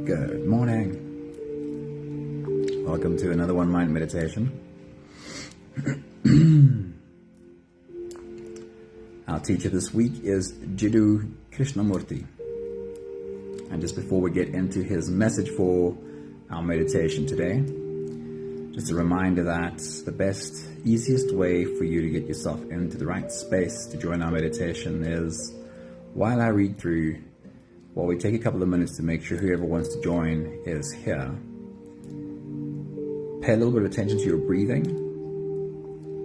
Good morning. Welcome to another One Mind meditation. Our teacher this week is Jiddu Krishnamurti. And just before we get into his message for our meditation today, just a reminder that the best, easiest way for you to get yourself into the right space to join our meditation is while I read through. Well, we take a couple of minutes to make sure whoever wants to join is here. Pay a little bit of attention to your breathing.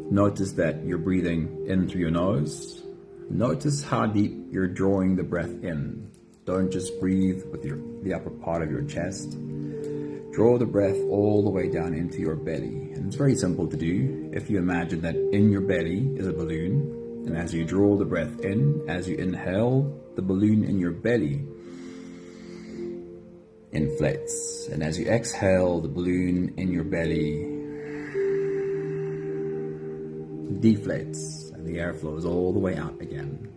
Notice that you're breathing in through your nose. Notice how deep you're drawing the breath in. Don't just breathe with the upper part of your chest. Draw the breath all the way down into your belly. And it's very simple to do. If you imagine that in your belly is a balloon, and as you draw the breath in, as you inhale, the balloon in your belly inflates, and as you exhale, the balloon in your belly deflates, and the air flows all the way out again.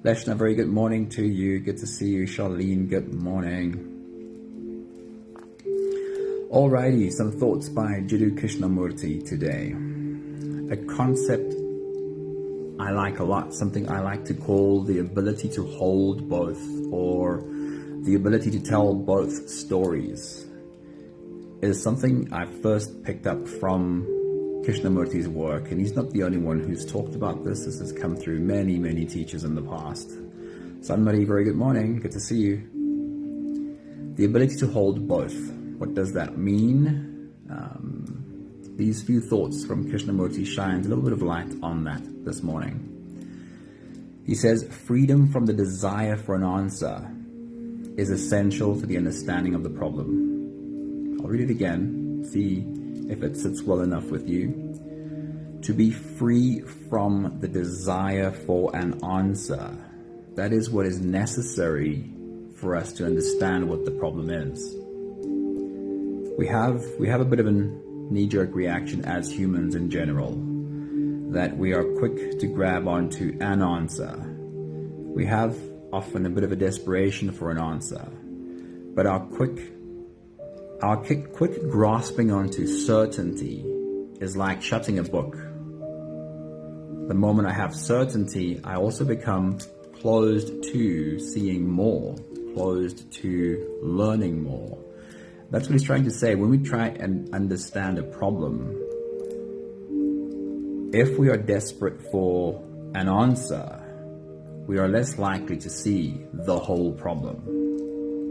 Leshna, very good morning to you. Good to see you. Charlene, good morning. Alrighty, some thoughts by Jiddu Krishnamurti today. A concept I like a lot, something I like to call the ability to hold both, or the ability to tell both stories, is something I first picked up from Krishnamurti's work, and he's not the only one who's talked about this. This has come through many, many teachers in the past. Sunmari, very good morning. Good to see you. The ability to hold both. What does that mean? These few thoughts from Krishnamurti shines a little bit of light on that this morning. He says, freedom from the desire for an answer is essential to the understanding of the problem. I'll read it again, see if it sits well enough with you. To be free from the desire for an answer. That is what is necessary for us to understand what the problem is. We have a bit of a knee-jerk reaction as humans in general, that we are quick to grab onto an answer. We have often a bit of a desperation for an answer, but our quick grasping onto certainty is like shutting a book. The moment I have certainty, I also become closed to seeing more, closed to learning more. That's what he's trying to say. When we try and understand a problem, if we are desperate for an answer, we are less likely to see the whole problem.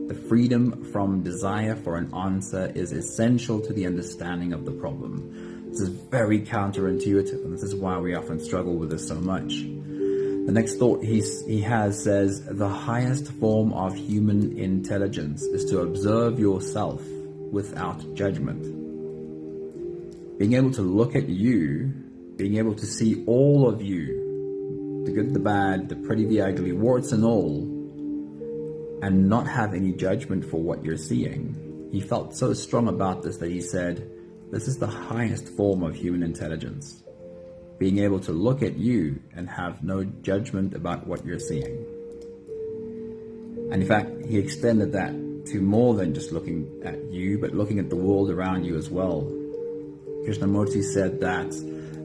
The freedom from desire for an answer is essential to the understanding of the problem. This is very counterintuitive, and this is why we often struggle with this so much. The next thought he has says, the highest form of human intelligence is to observe yourself without judgment. Being able to look at you, being able to see all of you, the good, the bad, the pretty, the ugly, warts and all, and not have any judgment for what you're seeing. He felt so strong about this that he said, this is the highest form of human intelligence. Being able to look at you and have no judgment about what you're seeing. And in fact, he extended that to more than just looking at you, but looking at the world around you as well. Krishnamurti said that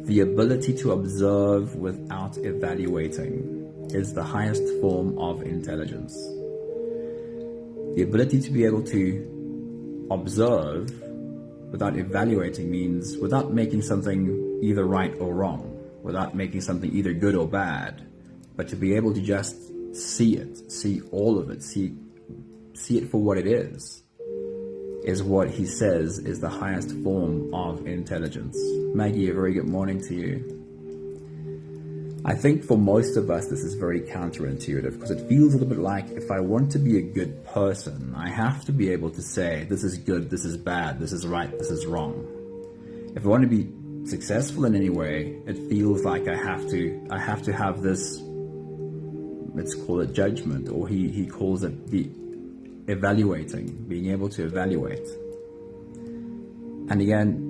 the ability to observe without evaluating is the highest form of intelligence. The ability to be able to observe without evaluating means without making something either right or wrong, without making something either good or bad, but to be able to just see it, see all of it, see it for what it is what he says is the highest form of intelligence. Maggie, a very good morning to you. I think for most of us this is very counterintuitive, because it feels a little bit like if I want to be a good person, I have to be able to say this is good, this is bad, this is right, this is wrong. If I want to be successful in any way, it feels like I have to have this, let's call it judgment, or he calls it the evaluating, being able to evaluate. And again,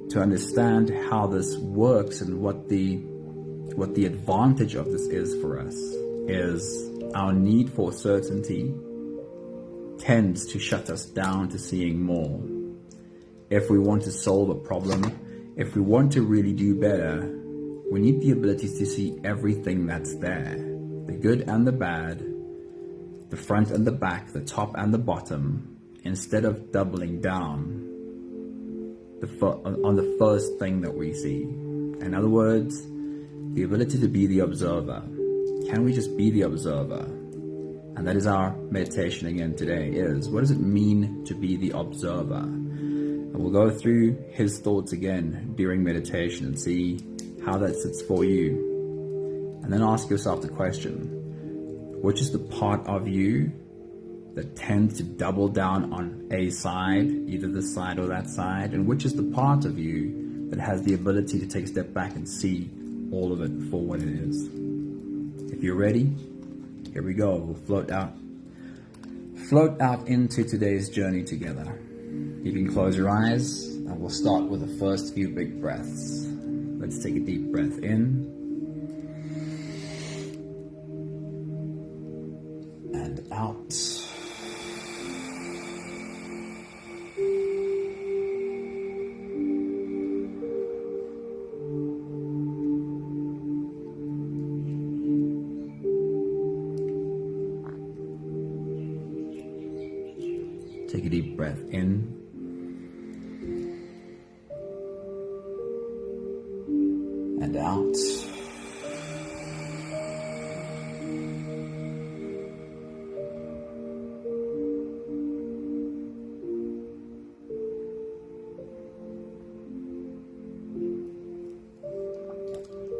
to understand how this works and what the advantage of this is for us is our need for certainty tends to shut us down to seeing more. If we want to solve a problem, if we want to really do better, we need the ability to see everything that's there, the good and the bad, the front and the back, the top and the bottom, instead of doubling down on the first thing that we see. In other words, the ability to be the observer. Can we just be the observer? And that is our meditation again today, is what does it mean to be the observer? And we'll go through his thoughts again during meditation and see how that sits for you. And then ask yourself the question, which is the part of you that tends to double down on a side, either this side or that side, and which is the part of you that has the ability to take a step back and see all of it for what it is. If you're ready, here we go. We'll float out into today's journey together. You can close your eyes and we'll start with the first few big breaths. Let's take a deep breath in and out. Take a deep breath in and out.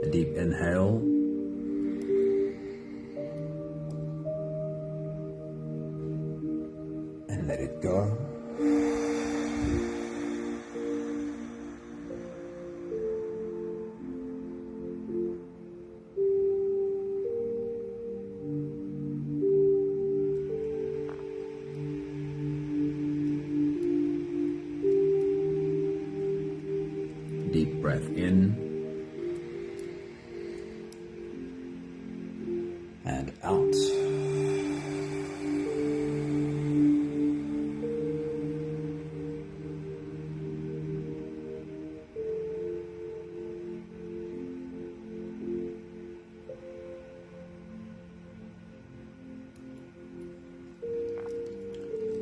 A deep inhale. And let it go. Deep breath in and out.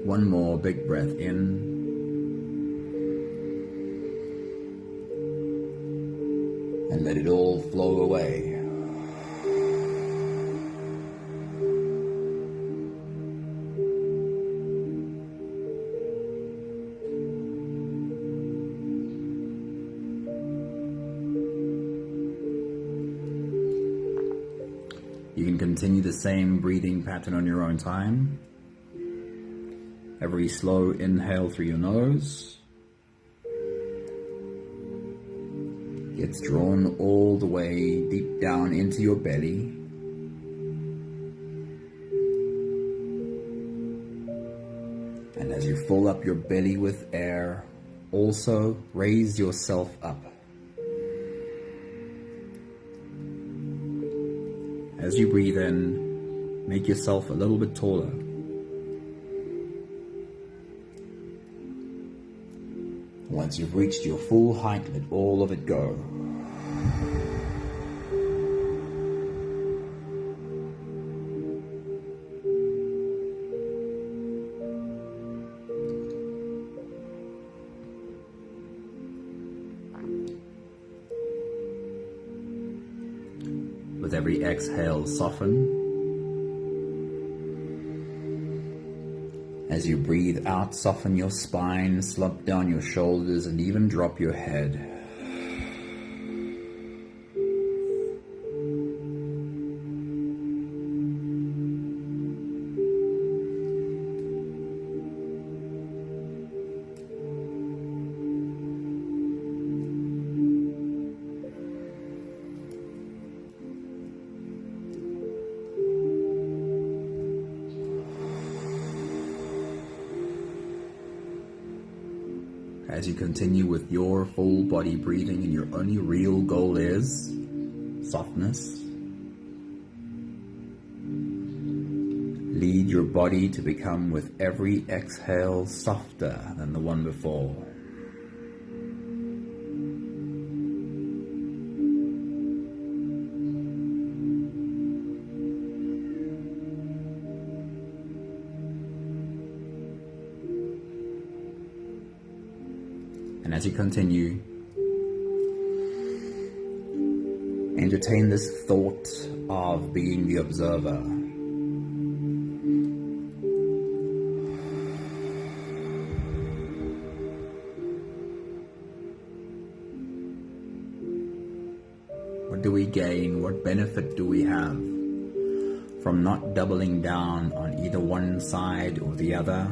One more big breath in and let it all flow away. You can continue the same breathing pattern on your own time. Every slow inhale through your nose gets drawn all the way deep down into your belly. And as you fill up your belly with air, also raise yourself up. As you breathe in, make yourself a little bit taller. Once you've reached your full height, let all of it go. With every exhale, soften. As you breathe out, soften your spine, slump down your shoulders, and even drop your head. As you continue with your full body breathing, and your only real goal is softness, Lead your body to become with every exhale softer than the one before. And as you continue, entertain this thought of being the observer. What do we gain? What benefit do we have from not doubling down on either one side or the other,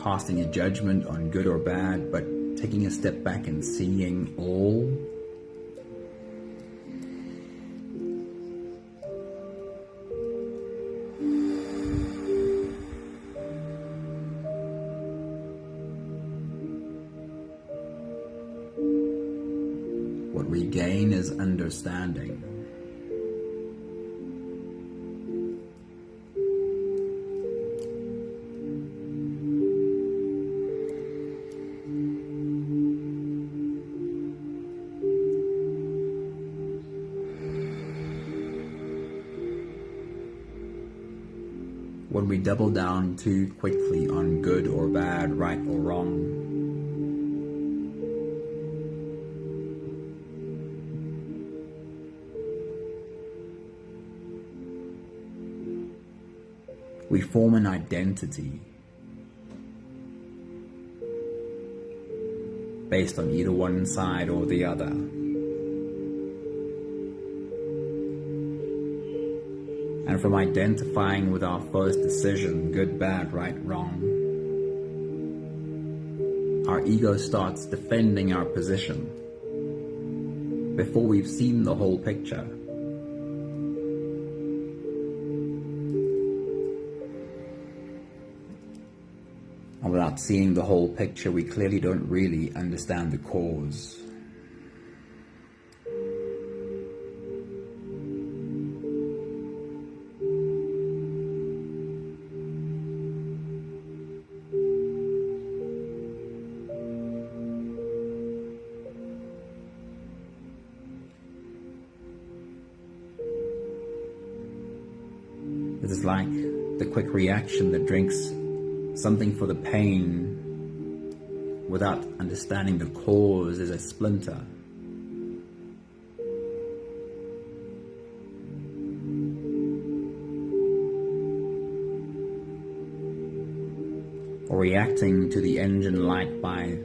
casting a judgment on good or bad, but taking a step back and seeing all? What we gain is understanding. When we double down too quickly on good or bad, right or wrong, we form an identity based on either one side or the other. And from identifying with our first decision, good, bad, right, wrong, our ego starts defending our position before we've seen the whole picture. And without seeing the whole picture, we clearly don't really understand the cause. It is like the quick reaction that drinks something for the pain without understanding the cause is a splinter. Or reacting to the engine light by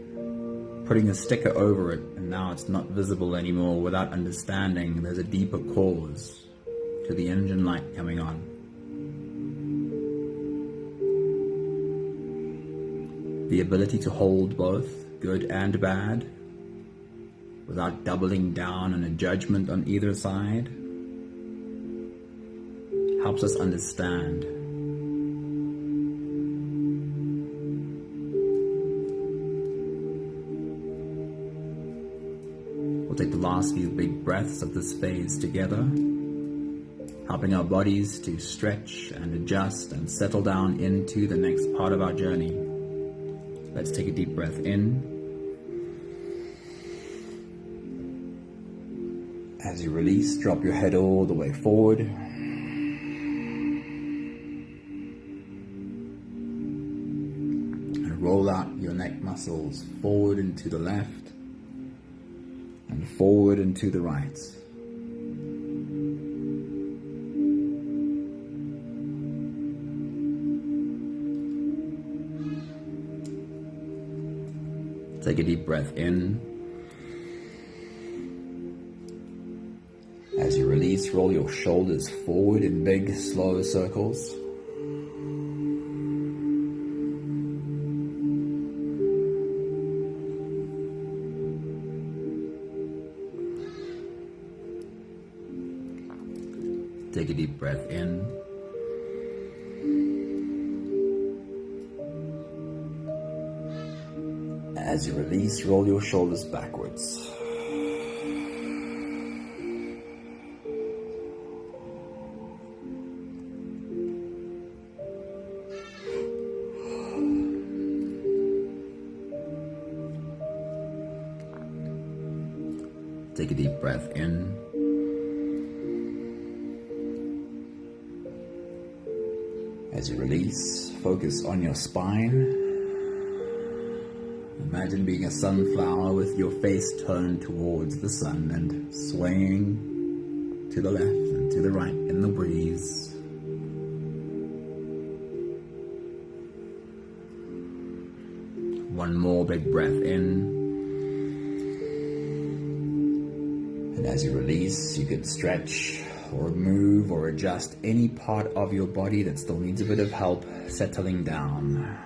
putting a sticker over it and now it's not visible anymore without understanding there's a deeper cause to the engine light coming on. The ability to hold both good and bad without doubling down on a judgment on either side helps us understand. We'll take the last few big breaths of this phase together, helping our bodies to stretch and adjust and settle down into the next part of our journey. Let's take a deep breath in. As you release, drop your head all the way forward. And roll out your neck muscles forward and to the left and forward and to the right. Take a deep breath in. As you release, roll your shoulders forward in big, slow circles. Take a deep breath in. As you release, roll your shoulders backwards. Take a deep breath in. As you release, focus on your spine. Imagine being a sunflower with your face turned towards the sun and swaying to the left and to the right in the breeze. One more big breath in. And as you release, you can stretch or move or adjust any part of your body that still needs a bit of help settling down.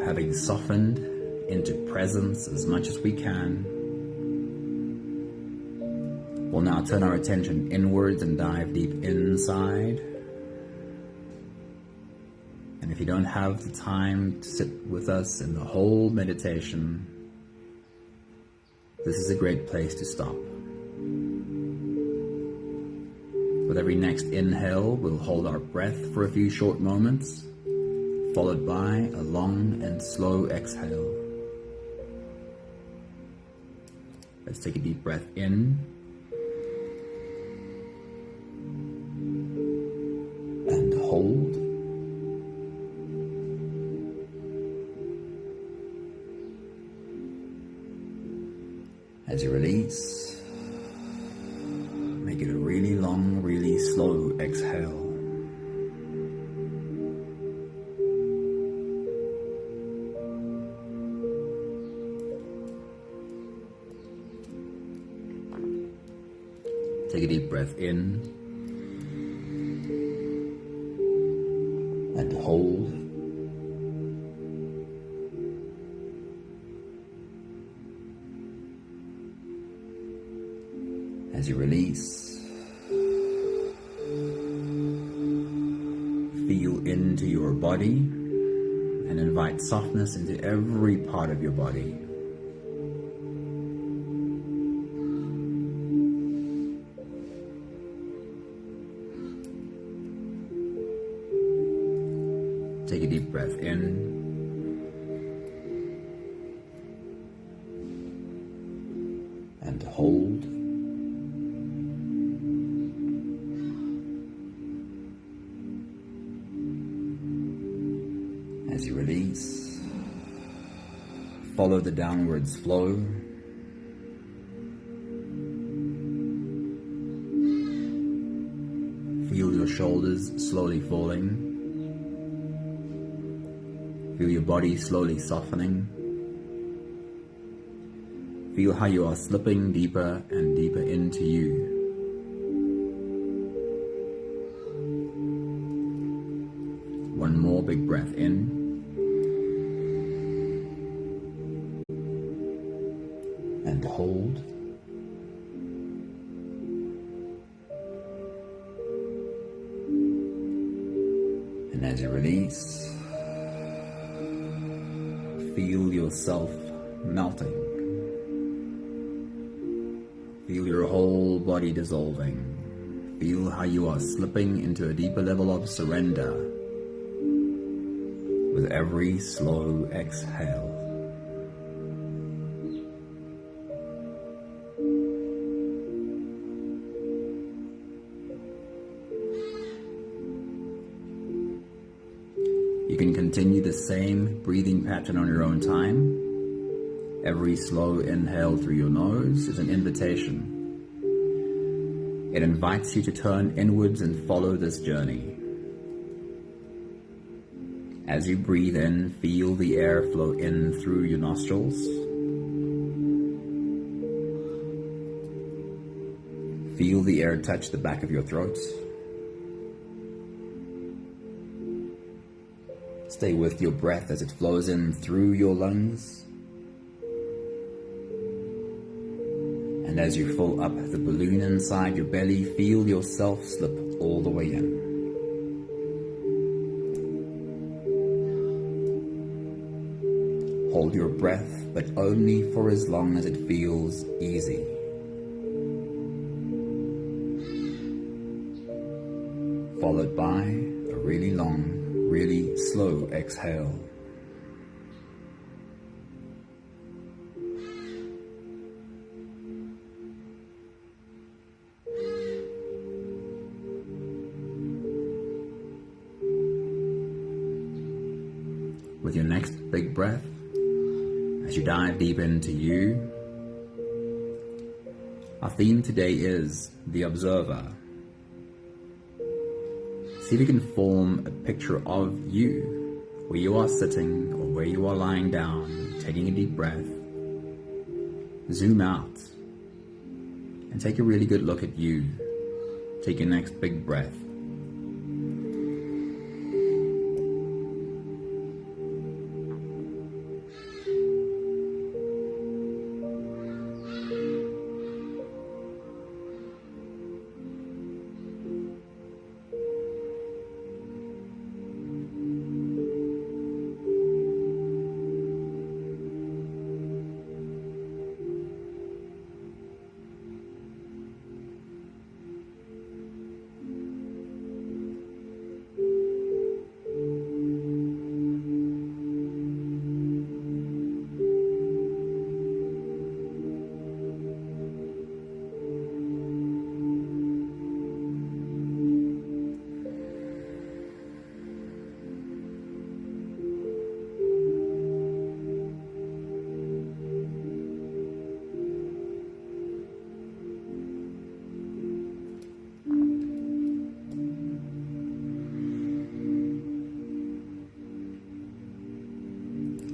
Having softened into presence as much as we can, we'll now turn our attention inwards and dive deep inside. And if you don't have the time to sit with us in the whole meditation, this is a great place to stop. With every next inhale, we'll hold our breath for a few short moments, followed by a long and slow exhale. Let's take a deep breath in and hold. As you release, make it a really long, really slow exhale. Take a deep breath in and hold. As you release, feel into your body and invite softness into every part of your body. Take a deep breath in and hold. As you release, follow the downwards flow. Feel your shoulders slowly falling. Feel your body slowly softening. Feel how you are slipping deeper and deeper into you. One more big breath in. And hold. And as you release, feel yourself melting. Feel your whole body dissolving. Feel how you are slipping into a deeper level of surrender with every slow exhale. You can continue the same breathing pattern on your own time. Every slow inhale through your nose is an invitation. It invites you to turn inwards and follow this journey. As you breathe in, feel the air flow in through your nostrils. Feel the air touch the back of your throat. Stay with your breath as it flows in through your lungs. And as you fill up the balloon inside your belly, feel yourself slip all the way in. Hold your breath, but only for as long as it feels easy. Followed by a really long, really slow exhale. With your next big breath, as you dive deep into you, our theme today is the observer. See if you can form a picture of you, where you are sitting or where you are lying down, taking a deep breath. Zoom out and take a really good look at you. Take your next big breath.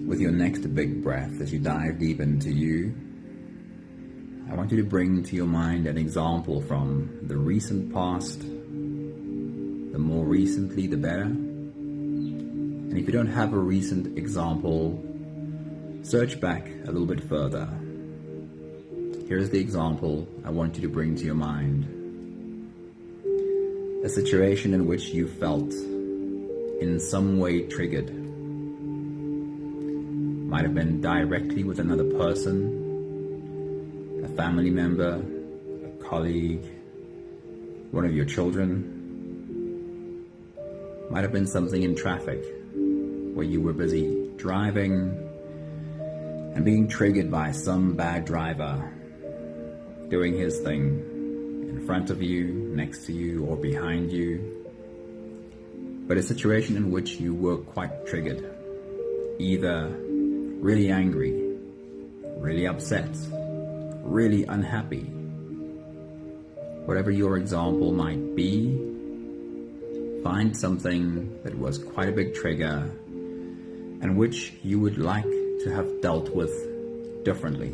With your next big breath, as you dive deep into you, I want you to bring to your mind an example from the recent past. The more recently, the better. And if you don't have a recent example, search back a little bit further. Here's the example I want you to bring to your mind. A situation in which you felt in some way triggered. Might have been directly with another person, a family member, a colleague, one of your children. Might have been something in traffic where you were busy driving and being triggered by some bad driver doing his thing in front of you, next to you, or behind you. But a situation in which you were quite triggered, either really angry, really upset, really unhappy. Whatever your example might be, find something that was quite a big trigger and which you would like to have dealt with differently.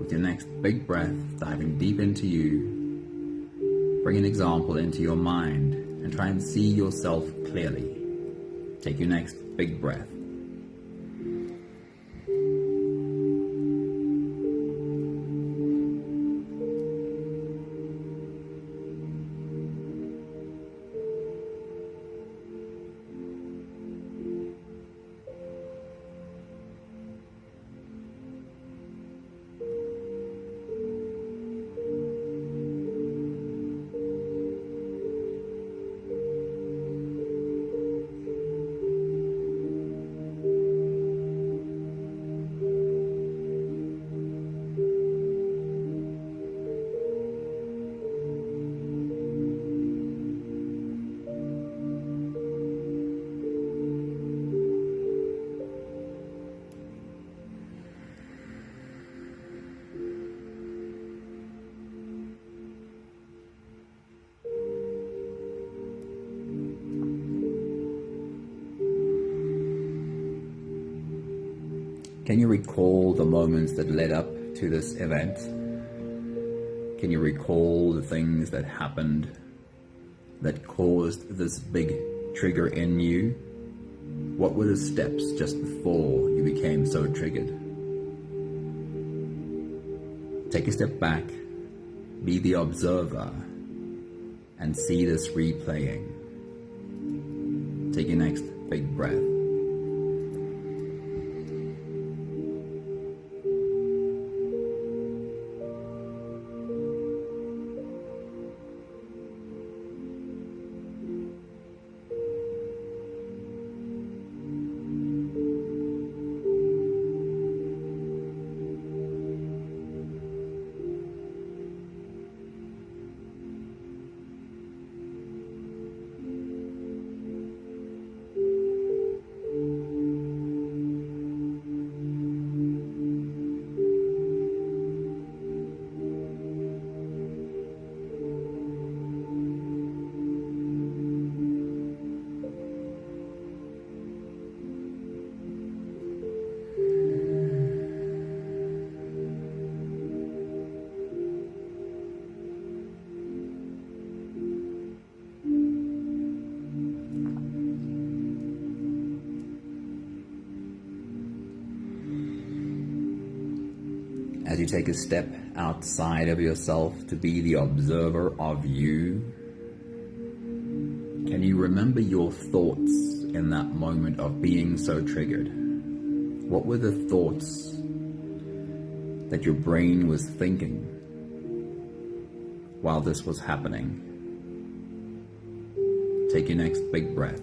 With your next big breath, diving deep into you, bring an example into your mind and try and see yourself clearly. Take your next big breath. Can you recall the moments that led up to this event? Can you recall the things that happened that caused this big trigger in you? What were the steps just before you became so triggered? Take a step back, be the observer, and see this replaying. Take your next big breath. As you take a step outside of yourself to be the observer of you, can you remember your thoughts in that moment of being so triggered? What were the thoughts that your brain was thinking while this was happening? Take your next big breath.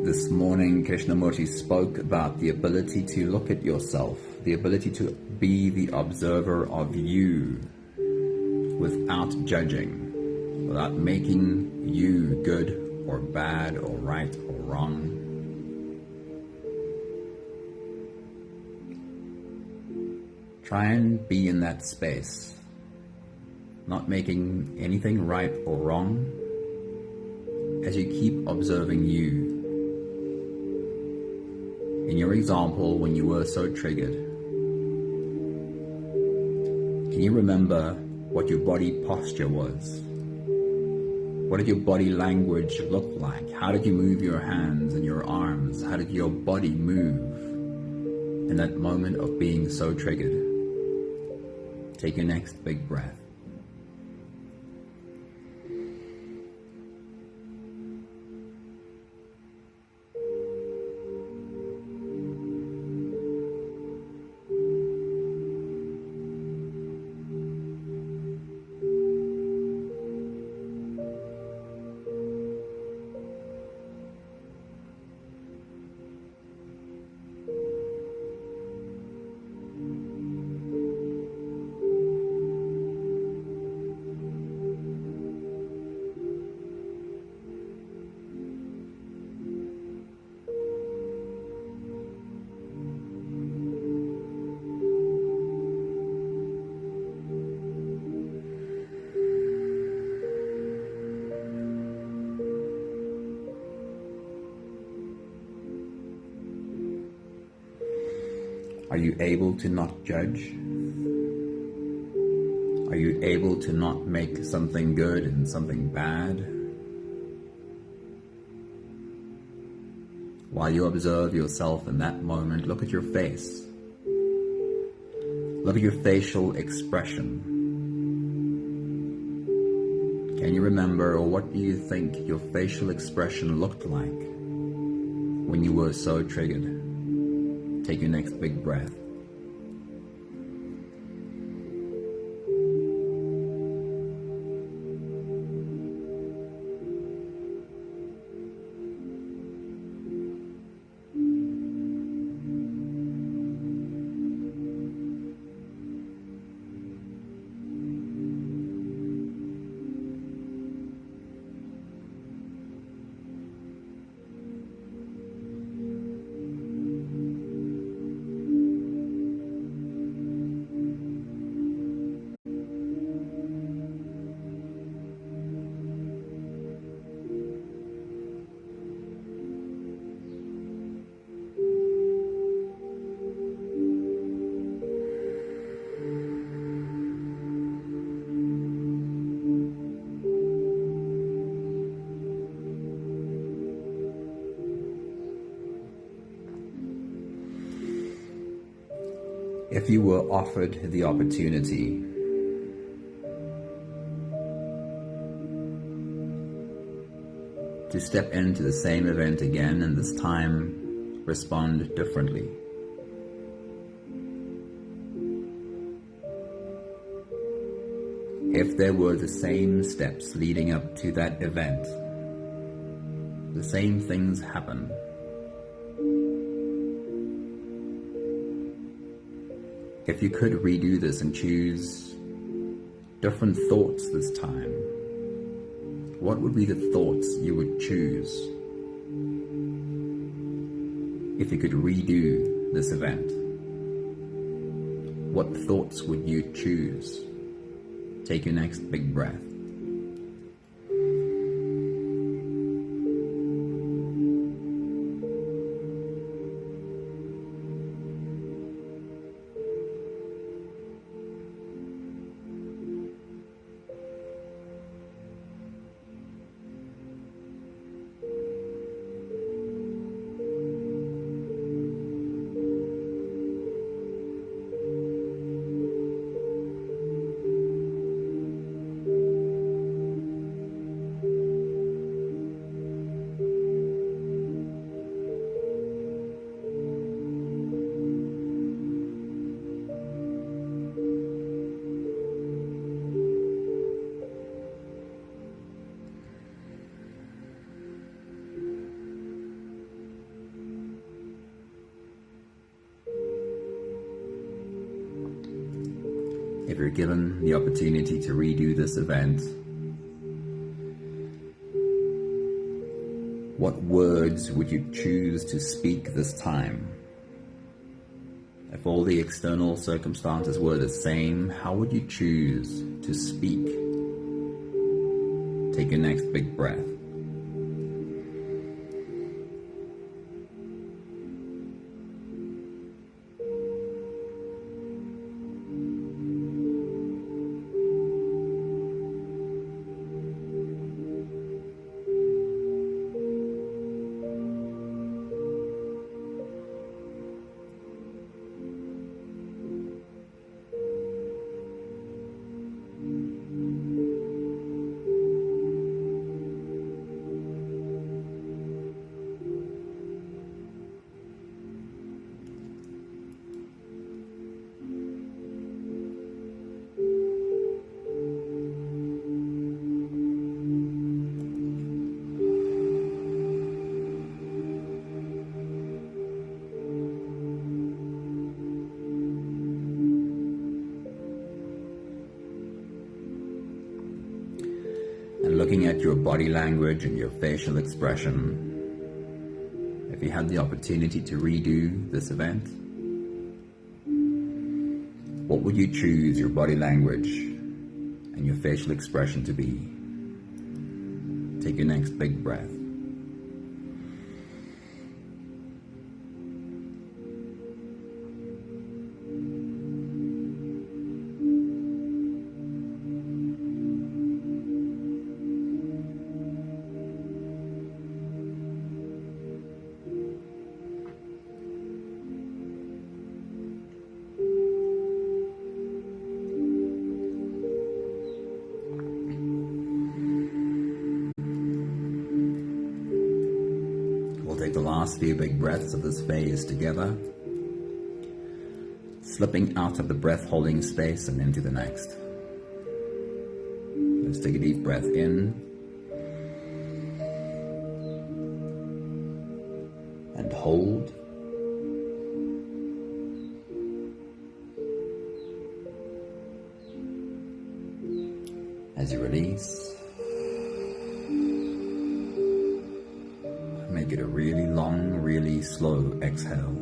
This morning, Krishnamurti spoke about the ability to look at yourself, the ability to be the observer of you without judging, without making you good or bad or right or wrong. Try and be in that space, not making anything right or wrong, as you keep observing you. In your example, when you were so triggered, can you remember what your body posture was? What did your body language look like? How did you move your hands and your arms? How did your body move in that moment of being so triggered? Take your next big breath. Are you able to not judge? Are you able to not make something good and something bad? While you observe yourself in that moment, look at your face. Look at your facial expression. Can you remember, or what do you think your facial expression looked like when you were so triggered? Take your next big breath. If you were offered the opportunity to step into the same event again and this time respond differently, if there were the same steps leading up to that event, the same things happen, if you could redo this and choose different thoughts this time, what would be the thoughts you would choose if you could redo this event? What thoughts would you choose? Take your next big breath. If you're given the opportunity to redo this event, what words would you choose to speak this time? If all the external circumstances were the same, how would you choose to speak? Take your next big breath. And looking at your body language and your facial expression, if you had the opportunity to redo this event, what would you choose your body language and your facial expression to be? Take your next big breath. Take the last few big breaths of this phase together, slipping out of the breath holding space and into the next. Let's take a deep breath in and hold. As you release, make it a really long, really slow exhale.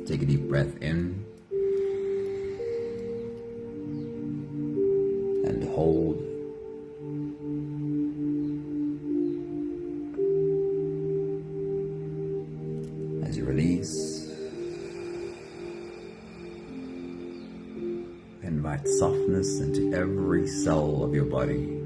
Take a deep breath in and hold. As you release, invite softness into every cell of your body.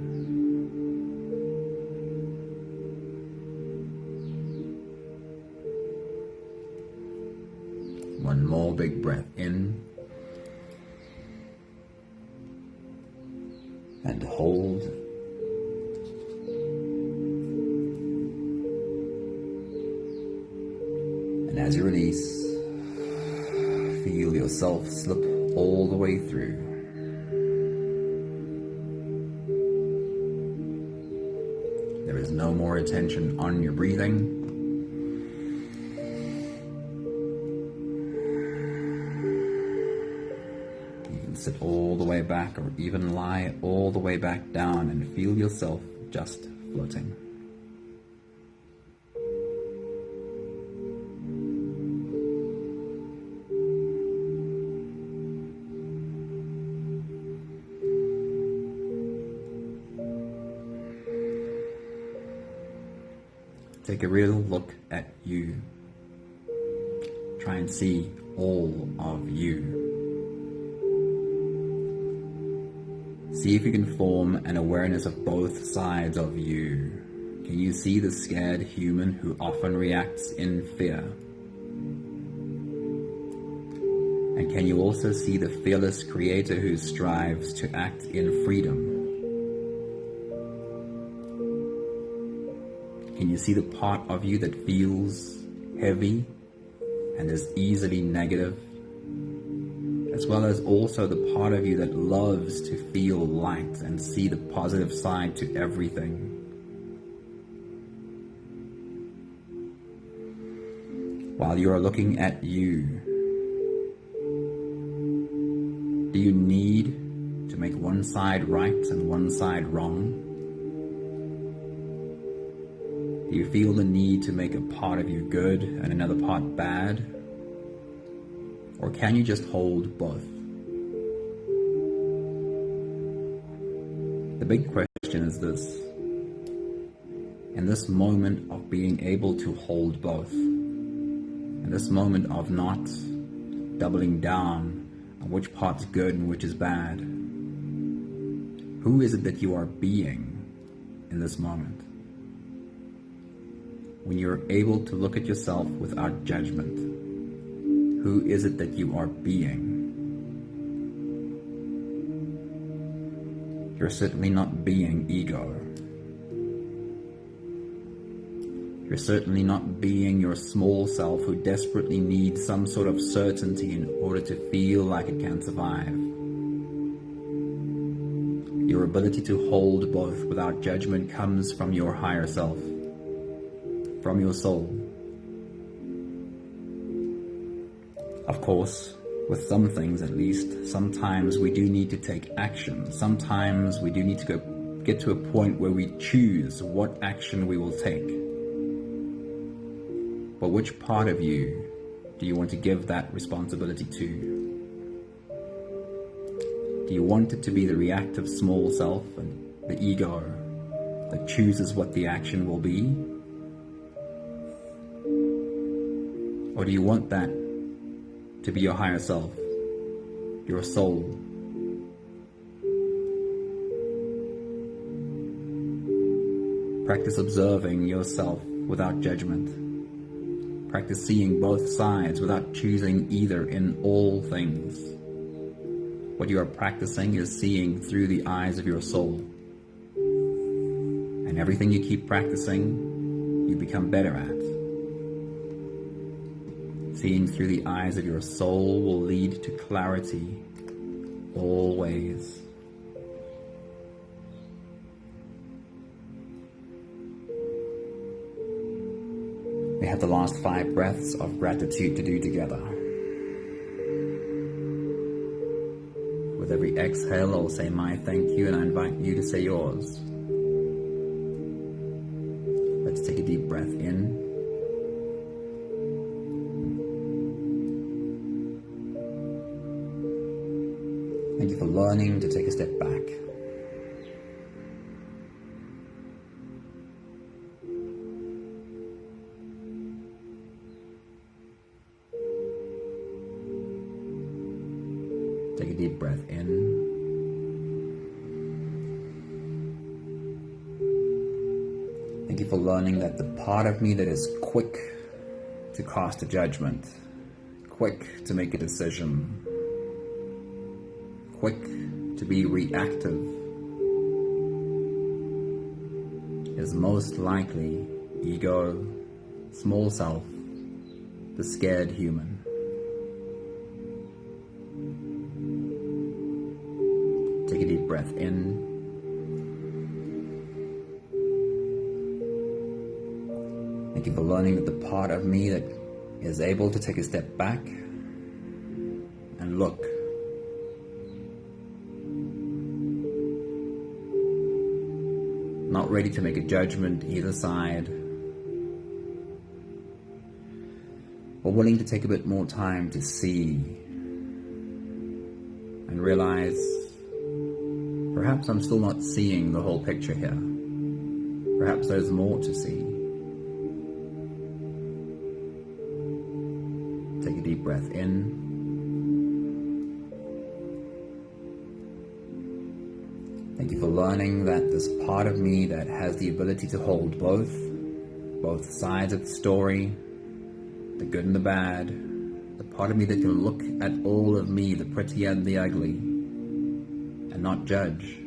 One more big breath in and hold. And as feel yourself slip all the way through. There is no more attention on your breathing. You can sit all the way back or even lie all the way back down and feel yourself just floating. Take a real look at you. Try and see all of you. See if you can form an awareness of both sides of you. Can you see the scared human who often reacts in fear? And can you also see the fearless creator who strives to act in freedom? Can you see the part of you that feels heavy and is easily negative, as well as also the part of you that loves to feel light and see the positive side to everything? While you are looking at you, do you need to make one side right and one side wrong? Do you feel the need to make a part of you good and another part bad? Or can you just hold both? The big question is this. In this moment of being able to hold both, in this moment of not doubling down on which part's good and which is bad, who is it that you are being in this moment? When you're able to look at yourself without judgment, who is it that you are being? You're certainly not being ego. You're certainly not being your small self who desperately needs some sort of certainty in order to feel like it can survive. Your ability to hold both without judgment comes from your higher self, from your soul. Of course, with some things at least, sometimes we do need to take action. Sometimes we do need to get to a point where we choose what action we will take. But which part of you do you want to give that responsibility to? Do you want it to be the reactive small self and the ego that chooses what the action will be? Or do you want that to be your higher self, your soul? Practice observing yourself without judgment. Practice seeing both sides without choosing either in all things. What you are practicing is seeing through the eyes of your soul. And everything you keep practicing, you become better at. Seeing through the eyes of your soul will lead to clarity always. We have the last 5 breaths of gratitude to do together. With every exhale, I'll say my thank you, and I invite you to say yours. Let's take a deep breath in. Thank you for learning to take a step back. Take a deep breath in. Thank you for learning that the part of me that is quick to cast a judgment, quick to make a decision, quick to be reactive, is most likely ego, small self, the scared human. Take a deep breath in. Thank you for learning that the part of me that is able to take a step back and look. Not ready to make a judgment either side, but willing to take a bit more time to see and realize perhaps I'm still not seeing the whole picture here. Perhaps there's more to see. Take a deep breath in. Thank you for learning that this part of me that has the ability to hold both sides of the story, the good and the bad, the part of me that can look at all of me, the pretty and the ugly, and not judge.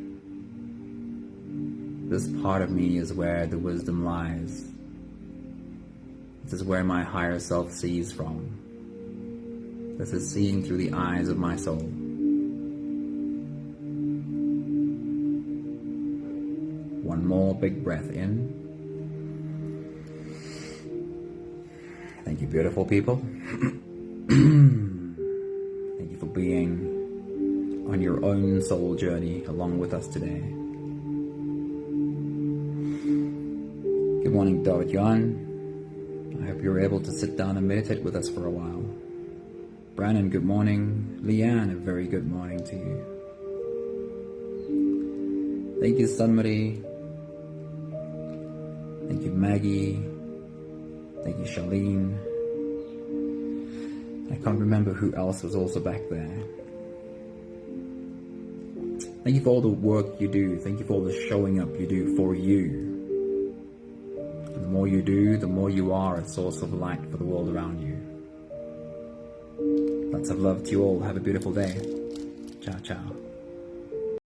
This part of me is where the wisdom lies. This is where my higher self sees from. This is seeing through the eyes of my soul. One more big breath in. Thank you, beautiful people. Thank you for being on your own soul journey along with us today. Good morning, David Jan. I hope you're able to sit down and meditate with us for a while. Brandon, good morning. Leanne, a very good morning to you. Thank you, Sunmari. Thank you, Maggie. Thank you, Charlene. I can't remember who else was also back there. Thank you for all the work you do. Thank you for all the showing up you do for you. And the more you do, the more you are a source of light for the world around you. Lots of love to you all. Have a beautiful day. Ciao, ciao.